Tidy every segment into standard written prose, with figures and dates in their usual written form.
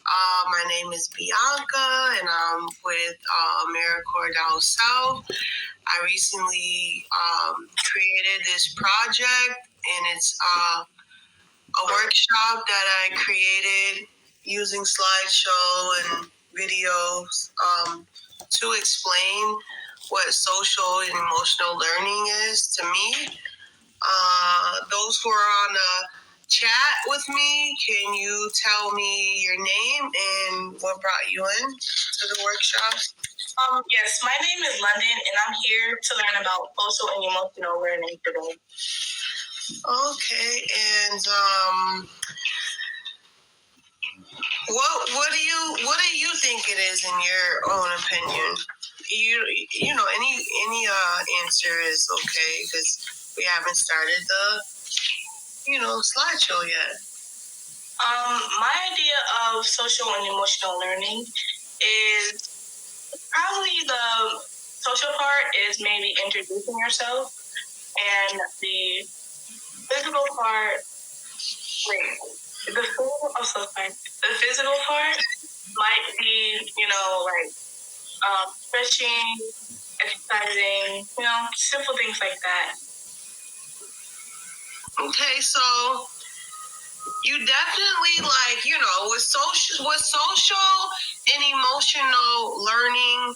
My name is Byanka, and I'm with AmeriCorps down south. I recently created this project, and it's a workshop that I created using slideshow and videos to explain what social and emotional learning is to me. Those who are on the chat with me, can you tell me your name and what brought you in to the workshop? Yes, my name is London, and I'm here to learn about social and emotional learning today. Okay, and what do you think it is in your own opinion? You know any answer is okay because we haven't started the slideshow yet. My idea of social and emotional learning is probably the social part is maybe introducing yourself, and the physical part. The physical part might be stretching, exercising, simple things like that. Okay, so you definitely with social and emotional learning,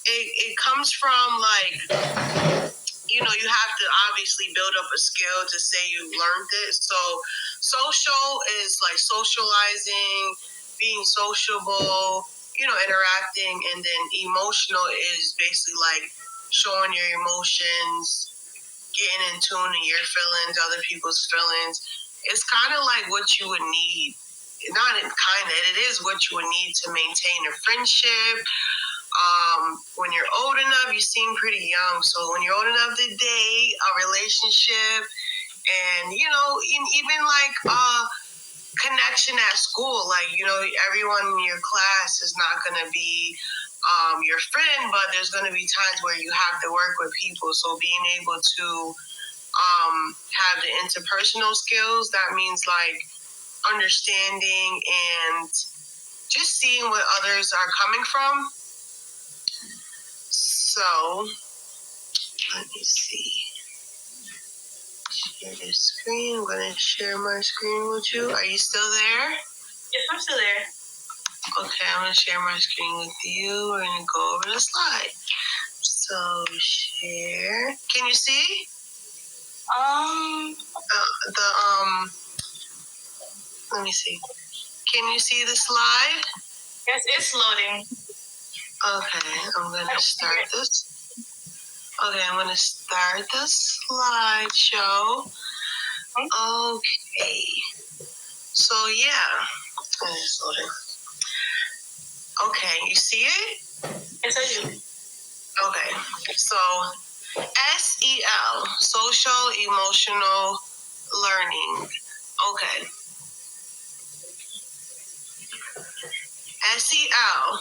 it comes from you have to obviously build up a skill to say you learned it. So social is like socializing, being sociable, interacting, and then emotional is basically like showing your emotions, getting in tune to your feelings, other people's feelings. It's kind of like what you would need. It is what you would need to maintain a friendship. When you're old enough, you seem pretty young. So when you're old enough to date, a relationship, and even connection at school, everyone in your class is not going to be your friend, but there's going to be times where you have to work with people. So being able to have the interpersonal skills, that means like understanding and just seeing what others are coming from. So let me see. Share the screen. I'm going to share my screen with you. Are you still there? Yes, I'm still there. Okay, I'm going to share my screen with you. We're going to go over the slide. So share. Can you see? Let me see. Can you see the slide? Yes, it's loading. Okay, I'm going to start this. Okay, I'm going to start the slideshow. Okay. So, yeah. It's loading. Okay, you see it? Yes, I do. Okay, so SEL, social emotional learning. Okay. SEL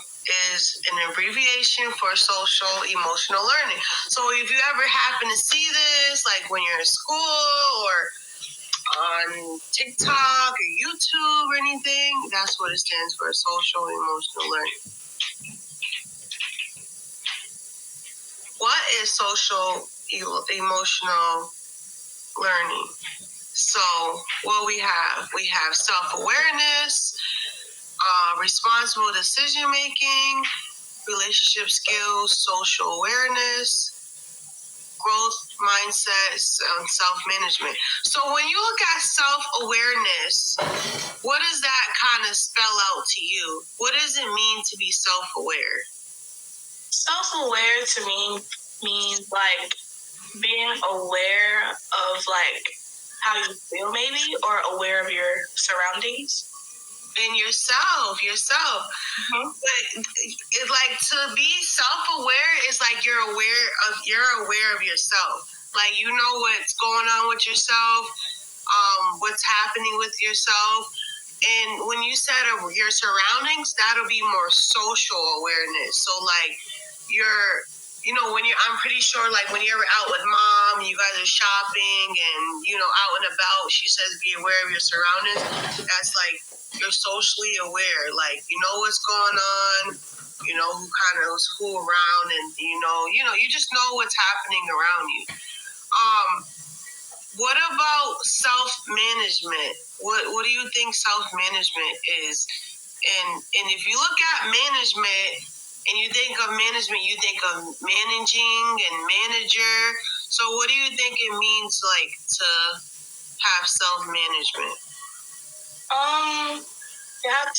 is an abbreviation for social emotional learning. So if you ever happen to see this, like when you're in school or on TikTok or YouTube or anything, that's what it stands for, social emotional learning. What is social emotional learning? So what we have self-awareness, responsible decision making, relationship skills, social awareness, growth mindsets, and self-management. So when you look at self-awareness, what does that kind of spell out to you? What does it mean to be self-aware? Self-aware to me means like being aware of like how you feel maybe, or aware of your surroundings. And yourself. Mm-hmm. But it's like to be self-aware is like you're aware of yourself. Like you know what's going on with yourself, what's happening with yourself. And when you said your surroundings, that'll be more social awareness. So like I'm pretty sure, like, when you're out with mom, you guys are shopping and, out and about, she says be aware of your surroundings. That's like, you're socially aware. Like, you know what's going on, who around, and, you just know what's happening around you. What about self-management? What do you think self-management is? And if you look at management and you think of management, you think of managing and manager. So what do you think it means, like, to have self-management? To have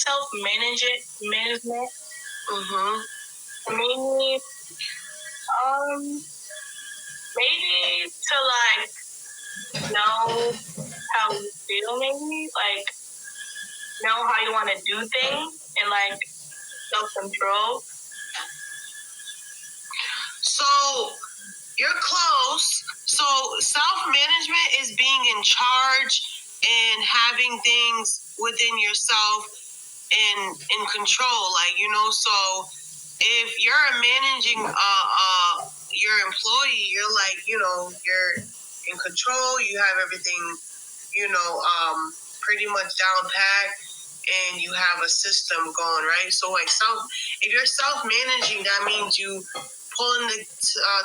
management. Maybe, maybe to like know how you feel, maybe like know how you want to do things and like self-control. So you're close. So self-management is being in charge and having things within yourself and in control. Like, so if you're managing your employee, you're like, you're in control. You have everything, pretty much down pat, and you have a system going, right? So, like, if you're self-managing, that means you pulling the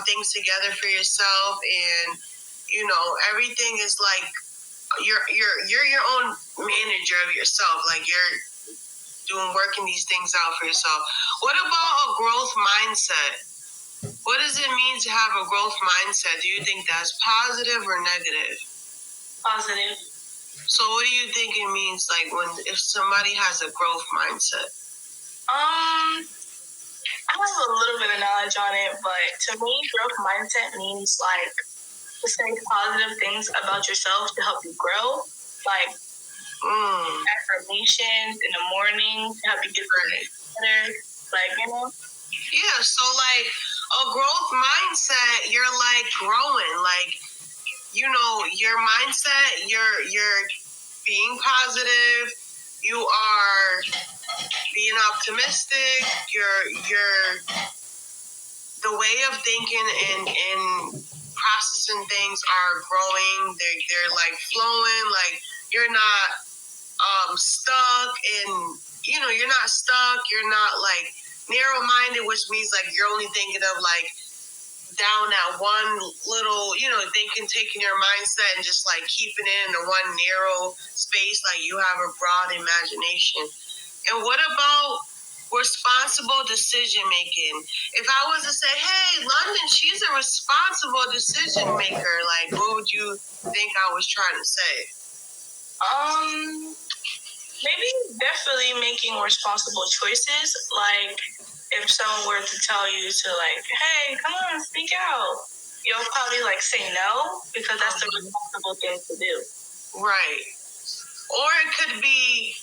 things together for yourself, and everything is like you're your own manager of yourself. Like, you're working these things out for yourself. What about a growth mindset? What does it mean to have a growth mindset? Do you think that's positive or negative? Positive. So what do you think it means, like, if somebody has a growth mindset? I have a little bit of knowledge on it, but to me, growth mindset means like to say positive things about yourself to help you grow, like affirmations in the morning to help you get better, like, Yeah, so like a growth mindset, you're like growing, like, your mindset, you're being positive, you are being optimistic, you're the way of thinking and processing things are growing, they're like flowing, like you're not stuck in, you're not stuck, you're not like narrow-minded, which means like you're only thinking of like down that one little, taking your mindset and just like keeping it in the one narrow space. Like, you have a broad imagination. And what about responsible decision making? If I was to say, hey, London, she's a responsible decision maker, like, what would you think I was trying to say? Maybe definitely making responsible choices. Like, if someone were to tell you to, like, hey, come on, speak out, you'll probably, like, say no, because that's the responsible thing to do. Right. Or it could be,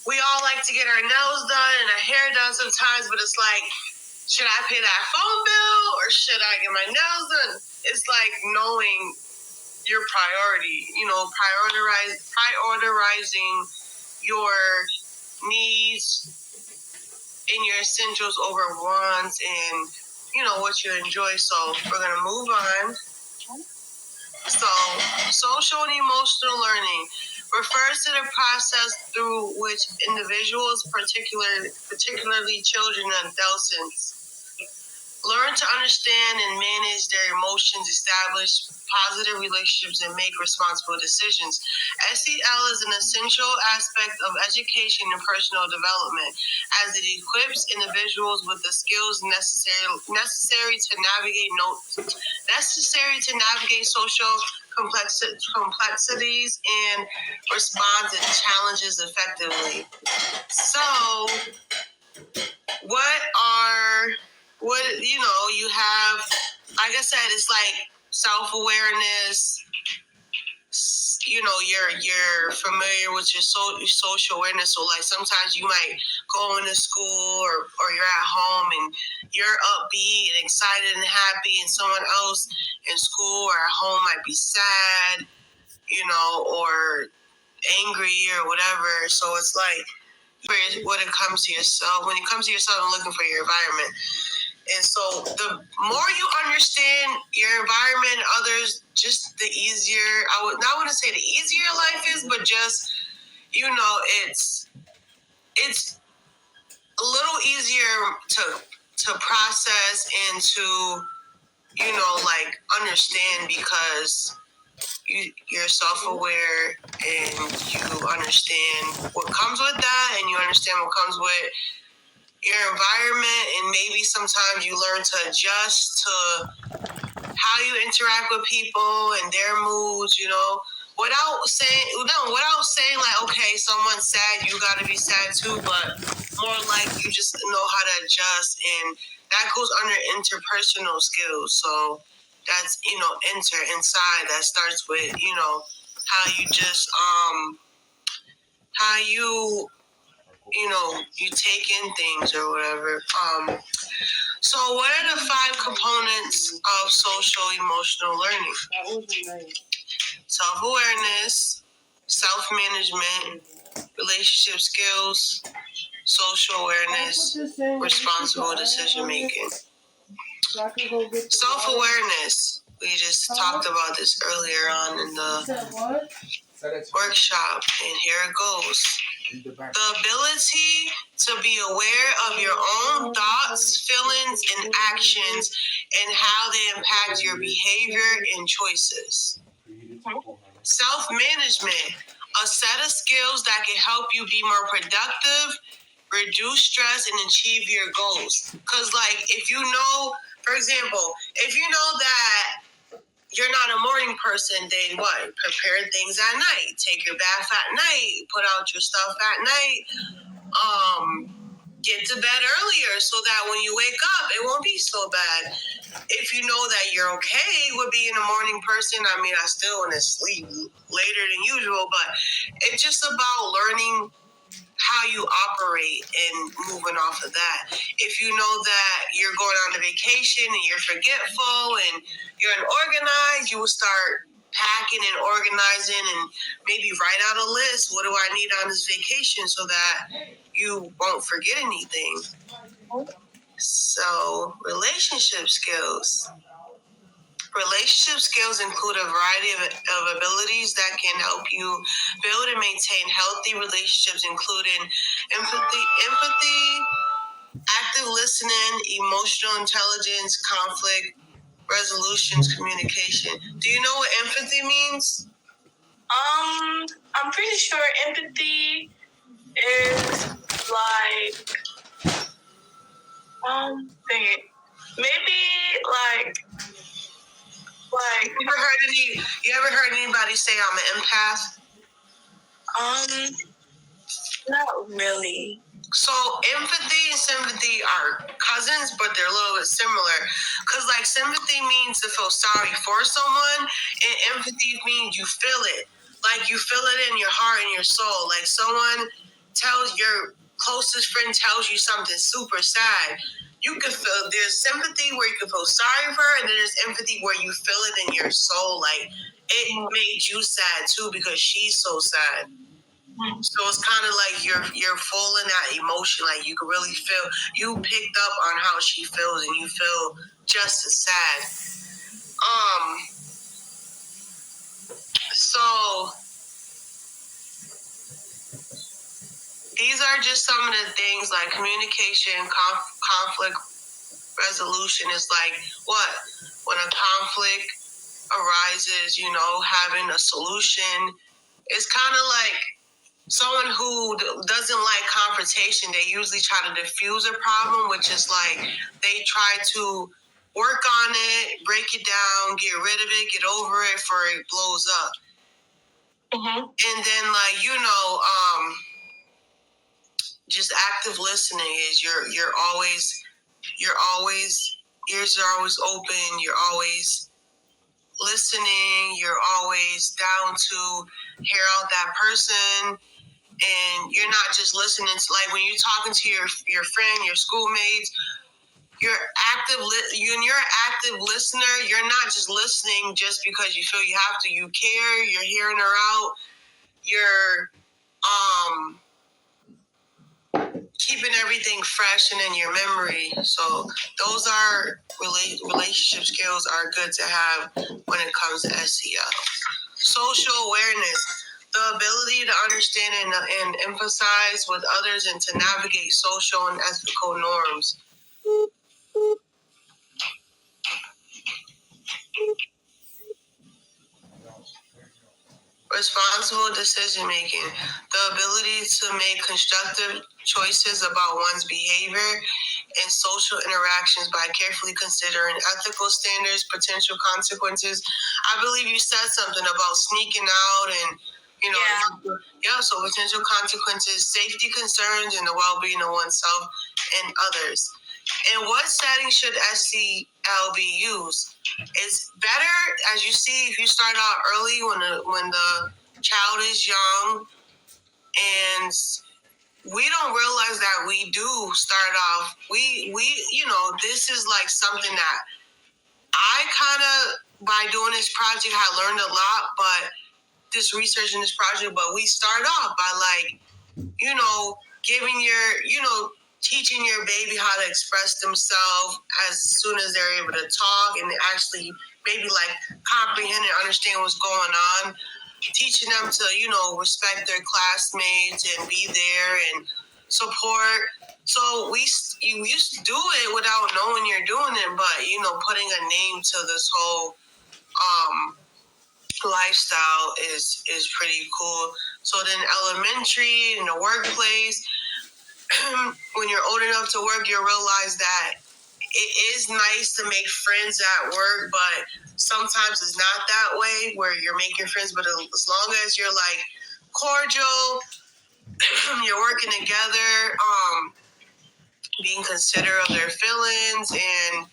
we all like to get our nails done and our hair done sometimes, but it's like, should I pay that phone bill or should I get my nails done? It's like knowing your priority, prioritizing your needs and your essentials over wants and, what you enjoy. So we're going to move on. So social and emotional learning refers to the process through which individuals, particularly children and adolescents, learn to understand and manage their emotions, establish positive relationships, and make responsible decisions. SEL is an essential aspect of education and personal development, as it equips individuals with the skills necessary to navigate social complexities and respond to challenges effectively. So, you have, like I said, it's like self-awareness. You're familiar with your social awareness. So, like, sometimes you might go into school or you're at home and you're upbeat and excited and happy, and someone else in school or at home might be sad, or angry or whatever. So it's like, when it comes to yourself and looking for your environment. And so the more you understand your environment, others, just the easier, I would not want to say the easier life is, but just, it's a little easier to process and to, like understand, because you're self-aware and you understand what comes with that, and you understand what comes with your environment, and maybe sometimes you learn to adjust to how you interact with people and their moods, without saying like, okay, someone's sad, you gotta be sad too, but more like you just know how to adjust, and that goes under interpersonal skills. So that's, inside, that starts with, how you just, how you take in things or whatever. So what are the 5 components of social emotional learning? Self-awareness, self-management, relationship skills, social awareness, responsible decision-making. Self-awareness. We just talked about this earlier on in the workshop, and here it goes. The ability to be aware of your own thoughts, feelings, and actions, and how they impact your behavior and choices. Self-management, a set of skills that can help you be more productive, reduce stress, and achieve your goals. Because, like, if you know, for example, if you know that you're not a morning person, then what? Prepare things at night. Take your bath at night. Put out your stuff at night. Get to bed earlier so that when you wake up, it won't be so bad. If you know that you're okay with being a morning person, I mean, I still want to sleep later than usual, but it's just about learning how you operate and moving off of that. If you know that you're going on a vacation and you're forgetful and you're unorganized, you will start packing and organizing and maybe write out a list. What do I need on this vacation so that you won't forget anything? So, relationship skills. Relationship skills include a variety of abilities that can help you build and maintain healthy relationships, including empathy, active listening, emotional intelligence, conflict resolutions, communication. Do you know what empathy means? I'm pretty sure empathy is like, maybe like you ever heard anybody say I'm an empath? Not really. So empathy and sympathy are cousins, but they're a little bit similar. Because like sympathy means to feel sorry for someone, and empathy means you feel it. Like you feel it in your heart and your soul. Like someone tells your closest friend tells you something super sad. You can feel, there's sympathy where you can feel sorry for her, and then there's empathy where you feel it in your soul. Like it made you sad too because she's so sad. So it's kind of like you're full in that emotion. Like you can really feel, you picked up on how she feels, and you feel just as sad. So these are just some of the things like communication, conflict resolution is like what? When a conflict arises, having a solution. It's kind of like someone who doesn't like confrontation. They usually try to diffuse a problem, which is like they try to work on it, break it down, get rid of it, get over it before it blows up. Mm-hmm. And then just active listening is you're always ears are always open, you're always listening, you're always down to hear out that person. And you're not just listening to, like when you're talking to your friend, your schoolmates, you're active. You're an active listener. You're not just listening just because you feel you have to. You care. You're hearing her out. You're keeping everything fresh and in your memory. So those are relationship skills are good to have when it comes to SEL. Social awareness, the ability to understand and emphasize with others and to navigate social and ethical norms. Responsible decision making, the ability to make constructive choices about one's behavior and social interactions by carefully considering ethical standards, potential consequences. I believe you said something about sneaking out and, so potential consequences, safety concerns, and the well-being of oneself and others. In what setting should SEL be used? It's better, as you see, if you start out early when the child is young, and we don't realize that we do start off. We this is like something that I kind of, by doing this project, I learned a lot, but this research in this project, but we start off by like, giving teaching your baby how to express themselves as soon as they're able to talk and actually maybe like comprehend and understand what's going on. Teaching them to, respect their classmates and be there and support. So you used to do it without knowing you're doing it, but, putting a name to this whole lifestyle is pretty cool. So then elementary, in the workplace, when you're old enough to work, you'll realize that it is nice to make friends at work, but sometimes it's not that way where you're making friends. But as long as you're like cordial, you're working together, being considerate of their feelings and,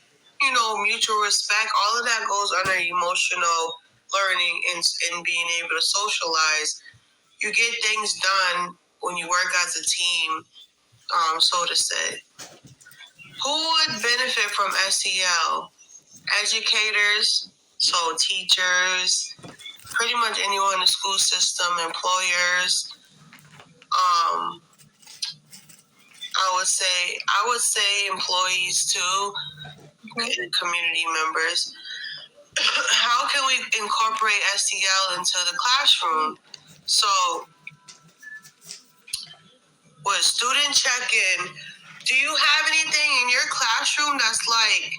mutual respect, all of that goes under emotional learning and being able to socialize. You get things done when you work as a team, so to say. Who would benefit from SEL? Educators, so teachers, pretty much anyone in the school system, employers. I would say employees too, and community members. How can we incorporate SEL into the classroom? So, with student check-in, do you have anything in your classroom that's like,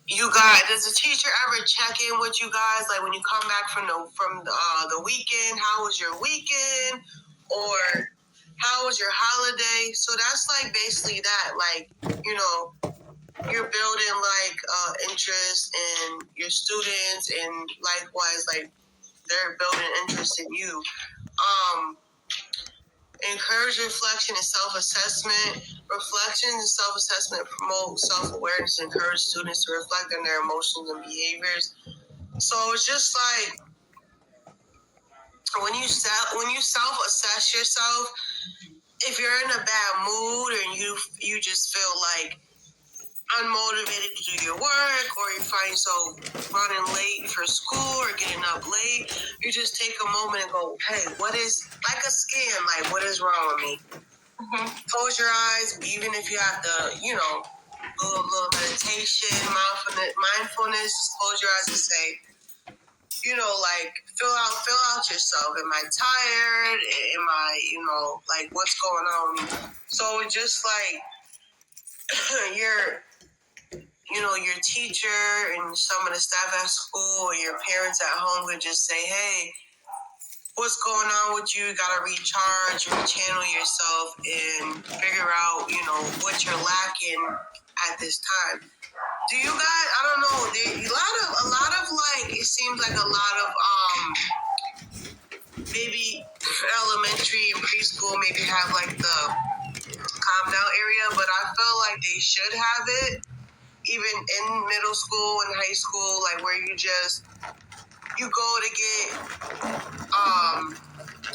you guys, does the teacher ever check in with you guys, like when you come back from the weekend? How was your weekend, or how was your holiday? So that's like basically that, like, you're building like interest in your students, and likewise, like they're building interest in you. Encourage reflection and self-assessment. Reflection and self-assessment promote self-awareness and encourage students to reflect on their emotions and behaviors. So it's just like when you self-assess yourself, if you're in a bad mood and you just feel like unmotivated to do your work, or you find yourself running late for school or getting up late, you just take a moment and go, hey, what is, like a scan, like what is wrong with me? Close your eyes, even if you have to, do a little meditation, mindfulness, just close your eyes and say, like fill out yourself. Am I tired? Am I, like what's going on? So just like your teacher and some of the staff at school or your parents at home could just say, hey, what's going on with you? You gotta recharge, rechannel yourself, and figure out, what you're lacking at this time. Do you guys? I don't know. A lot of like, it seems like a lot of maybe elementary and preschool maybe have like the calm down area, but I feel like they should have it even in middle school and high school, like where you go to get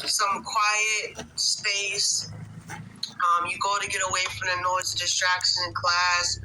some quiet space. You go to get away from the noise and distractions in class.